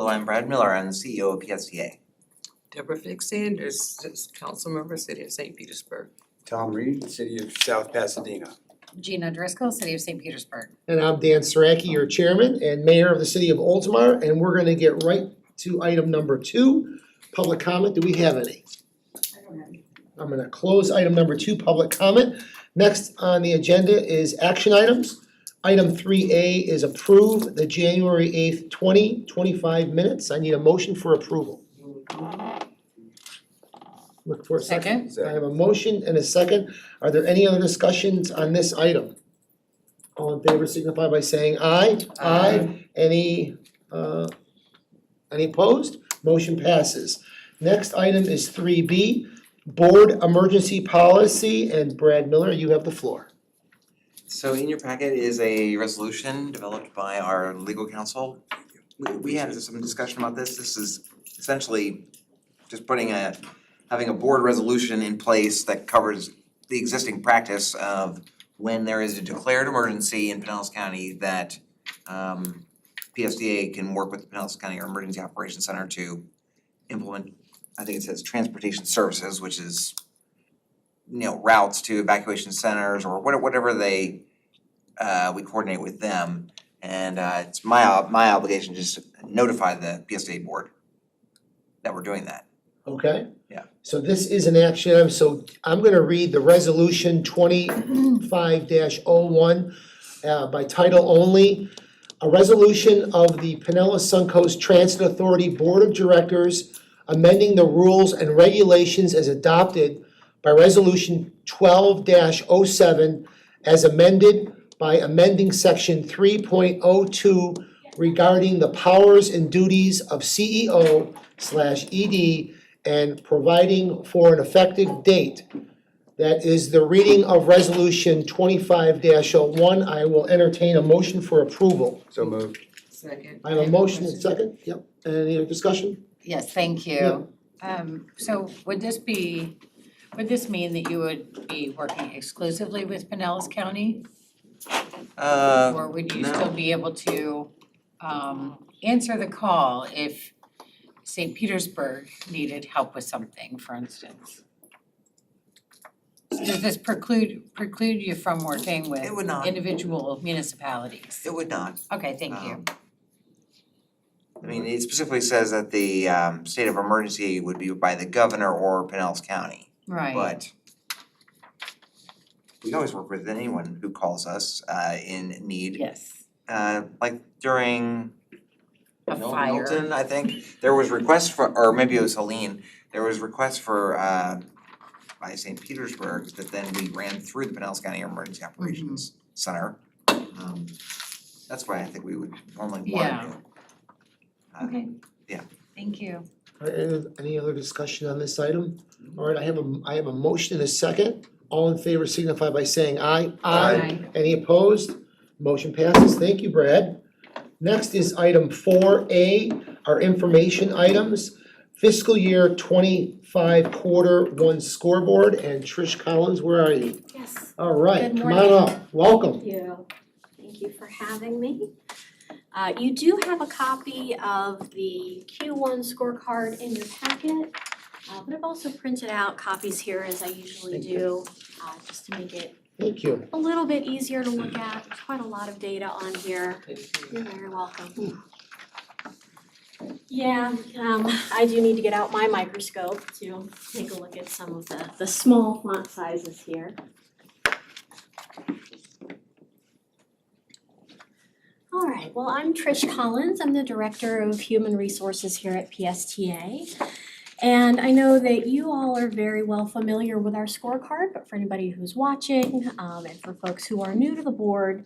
Hello, I'm Brad Miller. I'm the CEO of PSTA. Deborah Fix Sanders, council member, City of St. Petersburg. Tom Reed, City of South Pasadena. Gina Driscoll, City of St. Petersburg. And I'm Dan Saraki, your chairman and mayor of the city of Oldsmar, and we're gonna get right to item number 2, public comment. Do we have any? I don't have any. I'm gonna close item number 2, public comment. Next on the agenda is action items. Item 3A is approve the January 8th, 2025 minutes. I need a motion for approval. Look for a second. I have a motion and a second. Are there any other discussions on this item? All in favor signify by saying aye. Aye. Any opposed? Motion passes. Next item is 3B, board emergency policy, and Brad Miller, you have the floor. So in your packet is a resolution developed by our legal counsel. We had some discussion about this. This is essentially just having a board resolution in place that covers the existing practice of when there is a declared emergency in Pinellas County that PSDA can work with the Pinellas County Emergency Operations Center to implement, I think it says transportation services, which is, routes to evacuation centers or whatever they, we coordinate with them. And it's my obligation just to notify the PSDA board that we're doing that. Okay? Yeah. So this is an action item, so I'm gonna read the resolution 25-01 by title only. A resolution of the Pinellas Suncoast Transit Authority Board of Directors amending the rules and regulations as adopted by resolution 12-07 as amended by amending section 3.02 regarding the powers and duties of CEO/ED and providing for an effective date. That is the reading of resolution 25-01. I will entertain a motion for approval. So moved. Second. I have a motion and second. Yep. Any other discussion? Yes, thank you. So would this mean that you would be working exclusively with Pinellas County? Or would you no. still be able to answer the call if St. Petersburg needed help with something, for instance? Does this preclude you from working with It would not. individual municipalities? It would not. Okay, thank you. I mean, it specifically says that the state of emergency would be by the governor or Pinellas County. Right. But we always work with anyone who calls us in need. Yes. Like during A fire. Milton, I think, there was requests for, or maybe it was Helene, there was requests for by St. Petersburg that then we ran through the Pinellas County Emergency Operations Center. That's why I think we would normally want to do. Okay. Yeah. Thank you. Any other discussion on this item? All right, I have a motion and a second. All in favor signify by saying aye. Aye. Any opposed? Motion passes. Thank you, Brad. Next is item 4A, our information items. Fiscal year 25 quarter 1 scoreboard, and Trish Collins, where are you? Yes, All right, Good come on morning. up. Welcome. thank you. Thank you for having me. You do have a copy of the Q1 scorecard in your packet, but I've also printed out copies here as I usually Thank do, just to make it Thank you. a little bit easier to look at. There's quite a lot of data on here. You're very welcome. Yeah, I do need to get out my microscope to take a look at some of the small font sizes here. All right, well, I'm Trish Collins. I'm the Director of Human Resources here at PSTA. And I know that you all are very well familiar with our scorecard, but for anybody who's watching, and for folks who are new to the board,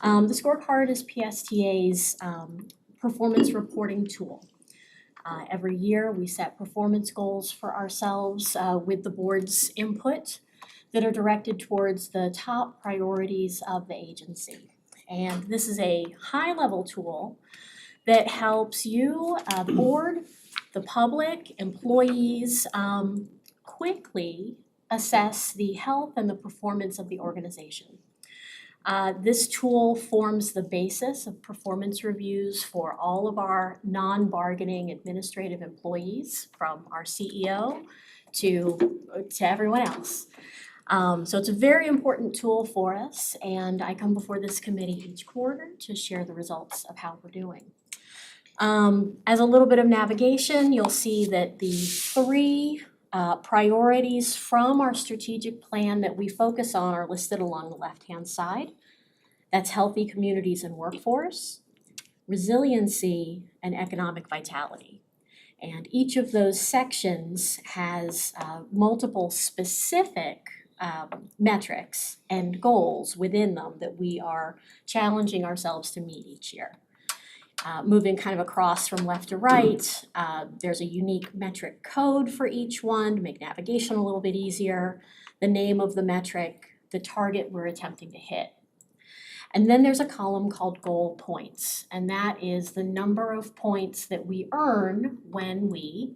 the scorecard is PSTA's performance reporting tool. Every year, we set performance goals for ourselves with the board's input that are directed towards the top priorities of the agency. And this is a high-level tool that helps you, the board, the public, employees, quickly assess the health and the performance of the organization. This tool forms the basis of performance reviews for all of our non-bargaining administrative employees, from our CEO to everyone else. So it's a very important tool for us, and I come before this committee each quarter to share the results of how we're doing. As a little bit of navigation, you'll see that the three priorities from our strategic plan that we focus on are listed along the left-hand side. That's healthy communities and workforce, resiliency, and economic vitality. And each of those sections has multiple specific metrics and goals within them that we are challenging ourselves to meet each year. Moving kind of across from left to right, there's a unique metric code for each one to make navigation a little bit easier, the name of the metric, the target we're attempting to hit. And then there's a column called goal points, and that is the number of points that we earn when we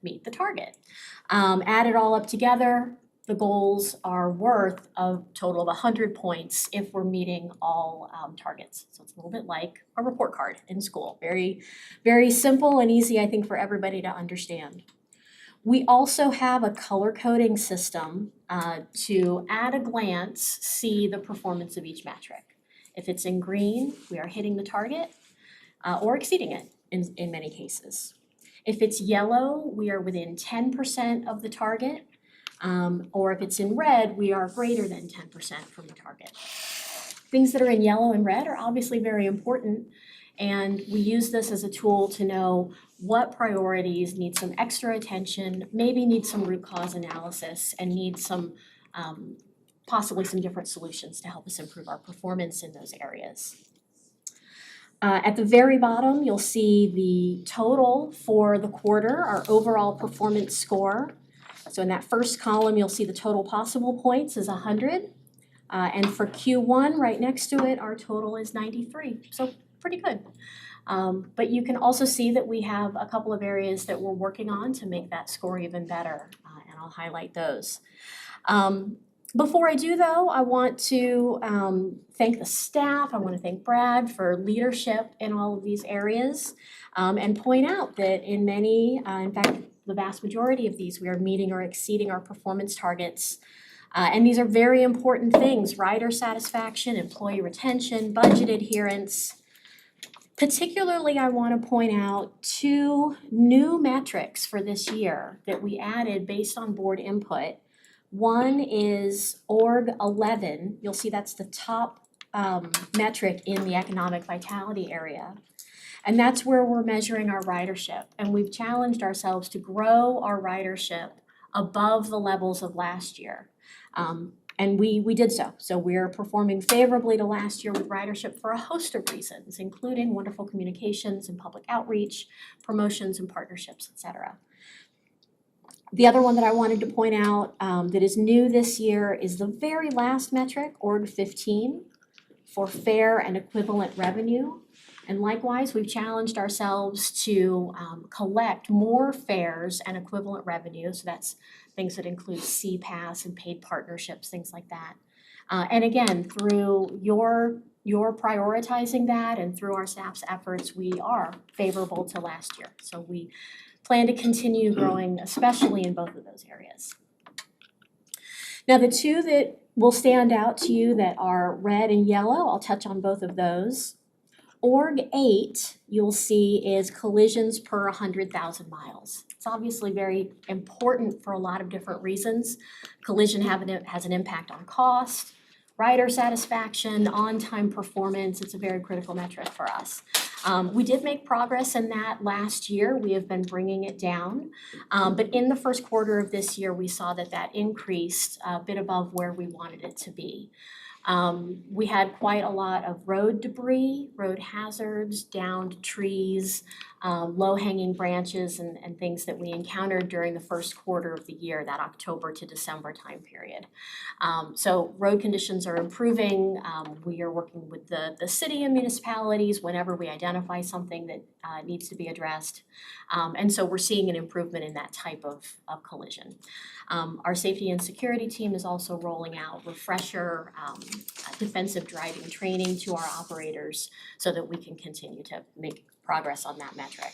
meet the target. Add it all up together, the goals are worth a total of 100 points if we're meeting all targets. So it's a little bit like a report card in school. Very, very simple and easy, I think, for everybody to understand. We also have a color coding system to, at a glance, see the performance of each metric. If it's in green, we are hitting the target or exceeding it in many cases. If it's yellow, we are within 10% of the target. Or if it's in red, we are greater than 10% from the target. Things that are in yellow and red are obviously very important, and we use this as a tool to know what priorities need some extra attention, maybe need some root cause analysis, and need some possibly some different solutions to help us improve our performance in those areas. At the very bottom, you'll see the total for the quarter, our overall performance score. So in that first column, you'll see the total possible points is 100. And for Q1, right next to it, our total is 93. So pretty good. But you can also see that we have a couple of areas that we're working on to make that score even better, and I'll highlight those. Before I do, though, I want to thank the staff. I want to thank Brad for leadership in all of these areas, and point out that in many, in fact, the vast majority of these, we are meeting or exceeding our performance targets. And these are very important things: rider satisfaction, employee retention, budget adherence. Particularly, I want to point out two new metrics for this year that we added based on board input. One is Org 11. You'll see that's the top metric in the economic vitality area. And that's where we're measuring our ridership. And we've challenged ourselves to grow our ridership above the levels of last year. And we did so. So we're performing favorably to last year with ridership for a host of reasons, including wonderful communications and public outreach, promotions and partnerships, et cetera. The other one that I wanted to point out that is new this year is the very last metric, Org 15, for fair and equivalent revenue. And likewise, we've challenged ourselves to collect more fares and equivalent revenue. So that's things that include CPAS and paid partnerships, things like that. And again, through your prioritizing that and through our staff's efforts, we are favorable to last year. So we plan to continue growing, especially in both of those areas. Now, the two that will stand out to you that are red and yellow, I'll touch on both of those. Org 8, you'll see, is collisions per 100,000 miles. It's obviously very important for a lot of different reasons. Collision has an impact on cost, rider satisfaction, on-time performance. It's a very critical metric for us. We did make progress in that last year. We have been bringing it down. But in the first quarter of this year, we saw that increased a bit above where we wanted it to be. We had quite a lot of road debris, road hazards, downed trees, low-hanging branches, and things that we encountered during the first quarter of the year, that October to December time period. So road conditions are improving. We are working with the city and municipalities whenever we identify something that needs to be addressed. And so we're seeing an improvement in that type of collision. Our safety and security team is also rolling out refresher defensive driving training to our operators so that we can continue to make progress on that metric.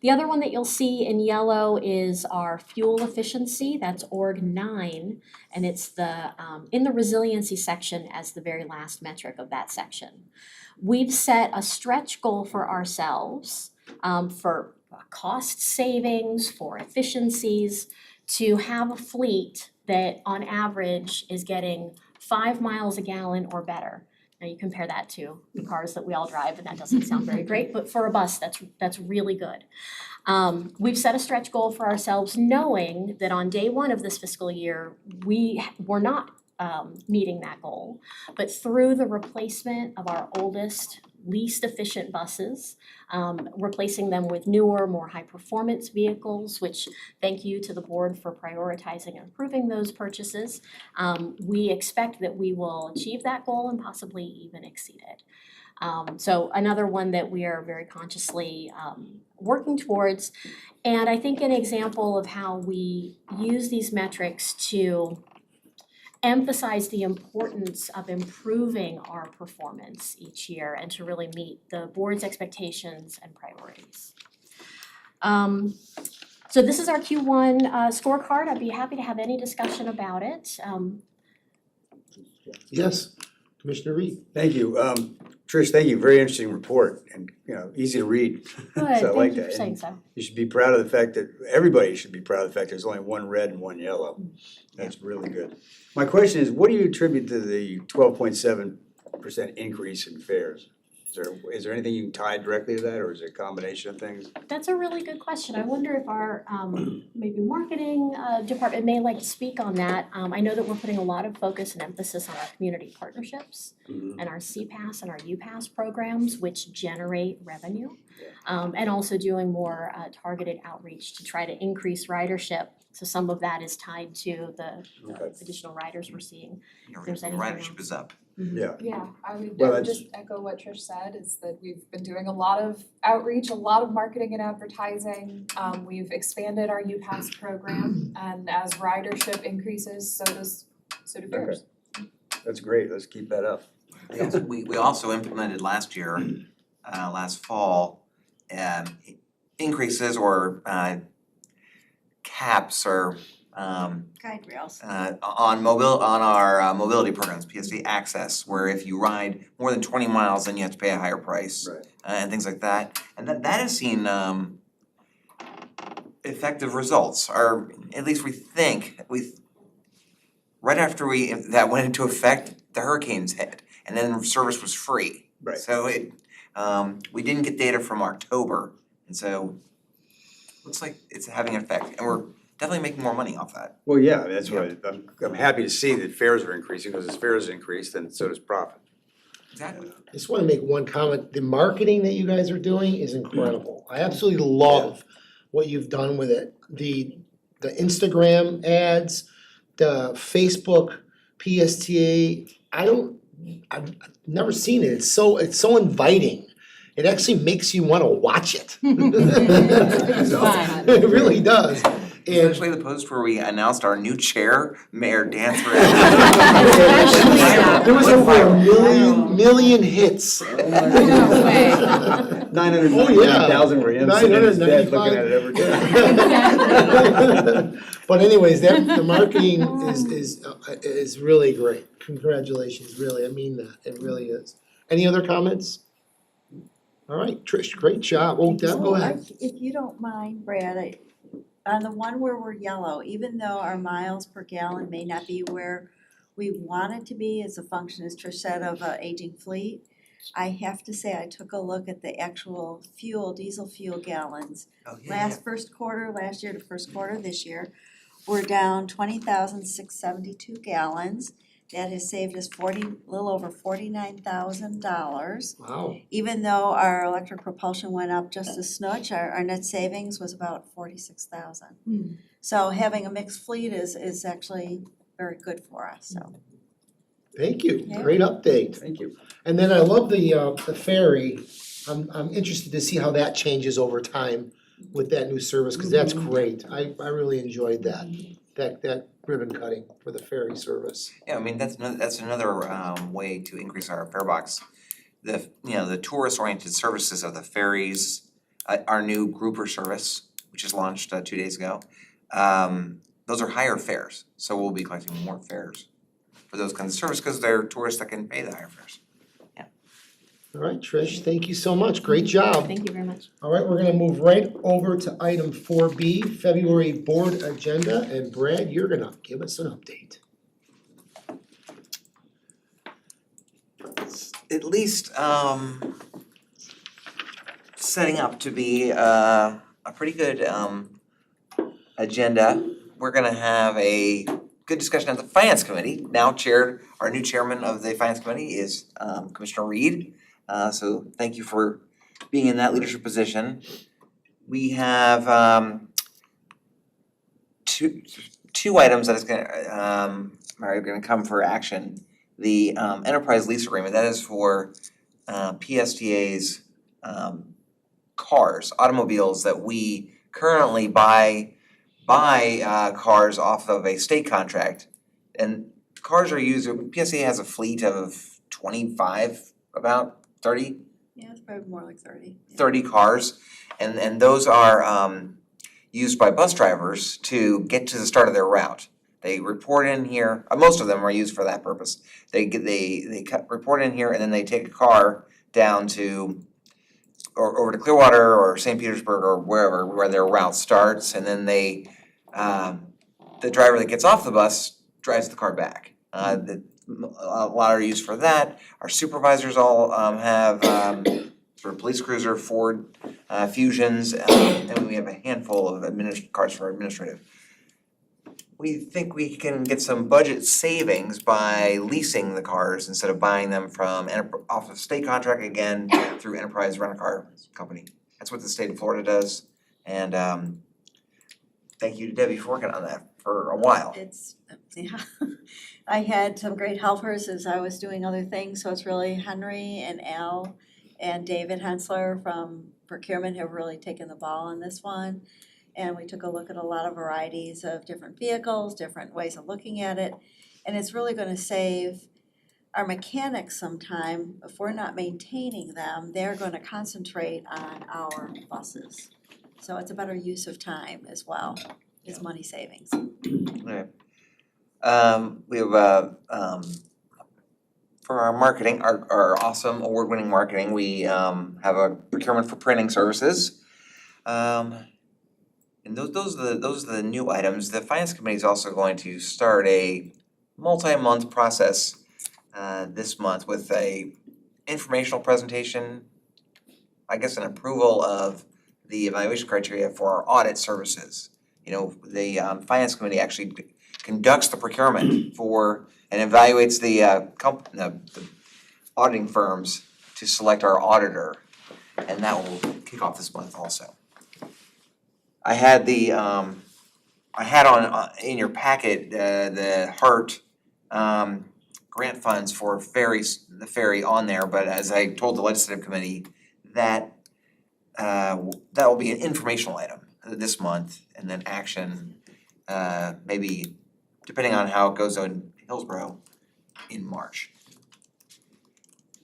The other one that you'll see in yellow is our fuel efficiency, that's org 9, and it's the in the resiliency section as the very last metric of that section. We've set a stretch goal for ourselves for cost savings, for efficiencies, to have a fleet that on average is getting 5 miles a gallon or better. Now you compare that to the cars that we all drive, and that doesn't sound very great, but for a bus, that's really good. We've set a stretch goal for ourselves, knowing that on day one of this fiscal year, we were not meeting that goal. But through the replacement of our oldest, least efficient buses, replacing them with newer, more high-performance vehicles, which thank you to the board for prioritizing and approving those purchases. We expect that we will achieve that goal and possibly even exceed it. So another one that we are very consciously working towards. And I think an example of how we use these metrics to emphasize the importance of improving our performance each year and to really meet the board's expectations and priorities. So this is our Q1 scorecard. I'd be happy to have any discussion about it. Yes, Commissioner Reed. Thank you. Trish, thank you. Very interesting report and, easy to read. Good, So I like thank you that. for saying And so. you should be proud of the fact that, everybody should be proud of the fact there's only one red and one yellow. That's really good. My question is, what do you attribute to the 12.7% increase in fares? Is there anything you can tie directly to that, or is it a combination of things? That's a really good question. I wonder if our maybe marketing department may like to speak on that. I know that we're putting a lot of focus and emphasis on our community partnerships and our CPAS and our UPAS programs, which generate revenue. And also doing more targeted outreach to try to increase ridership. So some of that is tied to the Okay. additional riders we're seeing. Your There's anything ridership is up. Yeah. Yeah, I would Well, just echo what Trish said, is that we've been doing a lot of outreach, a lot of marketing and advertising. We've expanded our UPass program, and as ridership increases, so do fares. That's great. Let's keep that up. We also implemented last year, last fall, increases or caps or Guide rails. on our mobility programs, PSV Access, where if you ride more than 20 miles, then you have to pay a higher price. Right. And things like that. And that has seen effective results, or at least we think, right after that went into effect, the hurricanes hit, and then service was free. Right. So we didn't get data from October, and so looks like it's having an effect, and we're definitely making more money off that. Well, yeah, that's why I'm happy to see that fares are increasing, because as fares increase, then so does profit. Exactly. I just wanna make one comment. The marketing that you guys are doing is incredible. I absolutely love what you've done with it. The Instagram ads, the Facebook PSTA, I've never seen it. It's so inviting. It actually makes you wanna watch it. It's fun. It really does. And Especially the post where we announced our new chair, Mayor Dan Especially that. there was over a million hits. No way. 999,000 were him sitting in his bed looking at it every day. But anyways, the marketing is really great. Congratulations, really, I mean that, it really is. Any other comments? All right, Trish, great job. Oh, Deb, go ahead. If you don't mind, Brad, on the one where we're yellow, even though our miles per gallon may not be where we want it to be as a function, as Trish said, of an aging fleet, I have to say, I took a look at the actual diesel fuel gallons. Oh, yeah. First quarter last year to first quarter this year, we're down 20,672 gallons. That has saved us a little over $49,000. Wow, Even though our electric propulsion went up just a smidge, our net savings was about 46,000. So having a mixed fleet is actually very good for us, so. thank you, Yeah. great update. Thank you. And then I love the ferry. I'm interested to see how that changes over time with that new service, cause that's great. I really enjoyed that. that ribbon cutting for the ferry service. Yeah, I mean, that's another way to increase our fare box. The tourist-oriented services of the ferries, our new grouper service, which is launched 2 days ago, those are higher fares, so we'll be collecting more fares for those kinds of service, because they're tourists that can pay the higher fares. All right, Trish, thank you so much, great job. Thank you very much. All right, we're gonna move right over to item 4B, February board agenda, and Brad, you're gonna give us an update. At least setting up to be a pretty good agenda. We're gonna have a good discussion at the finance committee, now chaired, our new chairman of the finance committee is Commissioner Reed. So thank you for being in that leadership position. We have two items that is are gonna come for action. The enterprise lease agreement, that is for PSTA's cars, automobiles that we currently buy cars off of a state contract. And cars are used, PSTA has a fleet of 25, about 30 Yeah, it's probably more like 30. 30 cars, and those are used by bus drivers to get to the start of their route. They report in here, most of them are used for that purpose. They report in here and then they take a car down to or over to Clearwater or St. Petersburg or wherever where their route starts, and then they the driver that gets off the bus drives the car back. A lot are used for that. Our supervisors all have sort of police cruiser, Ford Fusions, and we have a handful of cars for administrative. We think we can get some budget savings by leasing the cars instead of buying them from off of state contract again through Enterprise Rent-A-Car Company. That's what the state of Florida does, and thank you to Debbie for working on that for a while. It's, yeah, I had some great helpers as I was doing other things, so it's really Henry and Al and David Hensler from procurement have really taken the ball on this one. And we took a look at a lot of varieties of different vehicles, different ways of looking at it. And it's really gonna save our mechanics some time. If we're not maintaining them, they're gonna concentrate on our buses. So it's a better use of time as well, it's money savings. Okay. We have for our marketing, our awesome award-winning marketing, we have a procurement for printing services. And those are the new items. The finance committee is also going to start a multi-month process this month with a informational presentation, I guess an approval of the evaluation criteria for our audit services. You know, the finance committee actually conducts the procurement for and evaluates the auditing firms to select our auditor, and that will kick off this month also. I had on in your packet the HART grant funds for the ferry on there, but as I told the legislative committee, that will be an informational item this month, and then action maybe depending on how it goes in Hillsborough in March.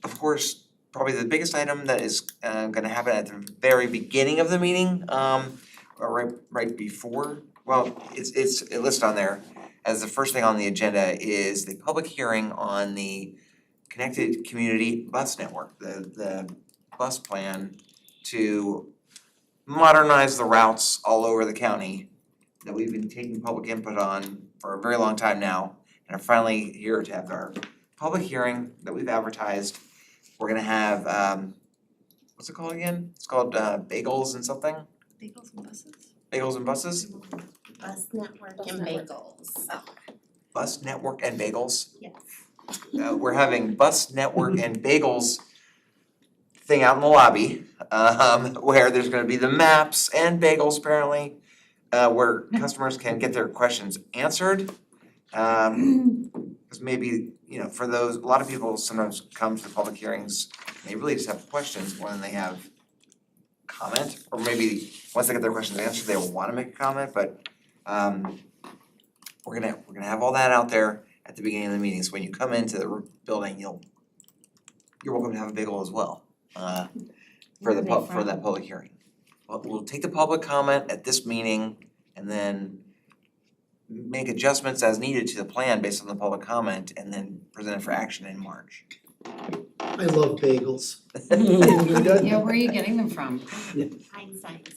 Of course, probably the biggest item that is gonna happen at the very beginning of the meeting, or right before, well, it's listed on there as the first thing on the agenda is the public hearing on the Connected Community Bus Network, the bus plan to modernize the routes all over the county that we've been taking public input on for a very long time now, and are finally here to have our public hearing that we've advertised. We're gonna have, what's it called again? It's called Bagels and something? Bagels and buses? Bagels and Buses? Bus network and bagels. Bus Network and Bagels? Yes. We're having Bus Network and Bagels thing out in the lobby, where there's gonna be the maps and bagels apparently, where customers can get their questions answered. Cause maybe, you know, for those, a lot of people sometimes come to the public hearings, they really just have questions more than they have comment, or maybe once they get their questions answered, they will wanna make a comment, but we're gonna have all that out there at the beginning of the meeting, so when you come into the building, you're welcome to have a bagel as well, for Where are they for that public hearing. Well, we'll take the public comment at this meeting and then make adjustments as needed to the plan based on the public comment and then present it for action in March. I love bagels. Yeah, where are you getting them from? Hindsight.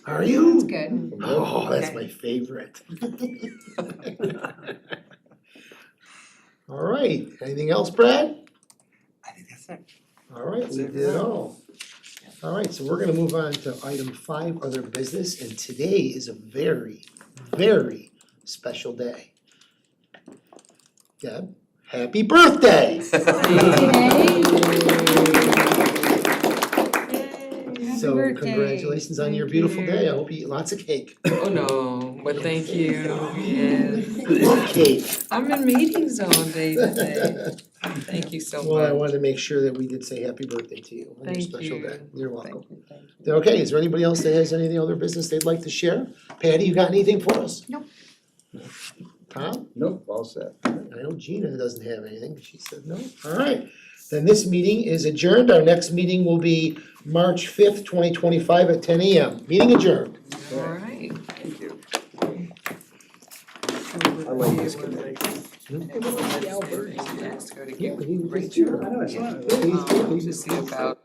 Are you? That's good. Oh, that's Okay. my favorite. All right, anything else, Brad? I think that's it. All right, That's we it. did it all. All right, so we're gonna move on to item 5, other business, and today is a very, very special day. Deb, happy birthday! So birthday. congratulations on your beautiful day, I hope you eat lots of cake. Oh, no, but thank you, yes. Love cake. I'm in meetings all day today. Thank you so much. Well, I wanted to make sure that we did say happy birthday to you on your Thank special you. day. You're welcome. Thank you. Okay, is there anybody else that has any other business they'd like to share? Patty, you got anything for us? Nope. Tom? Nope, all set. I know Gina doesn't have anything, she said no. Alright, then this meeting is adjourned. Our next meeting will be March 5th, 2025 at 10 a.m. Meeting adjourned. All right. Thank you. I like this committee. Alberta, he has to go to Yeah, get he was Rachel. here. I know, it's not. Yeah, he's good. To see about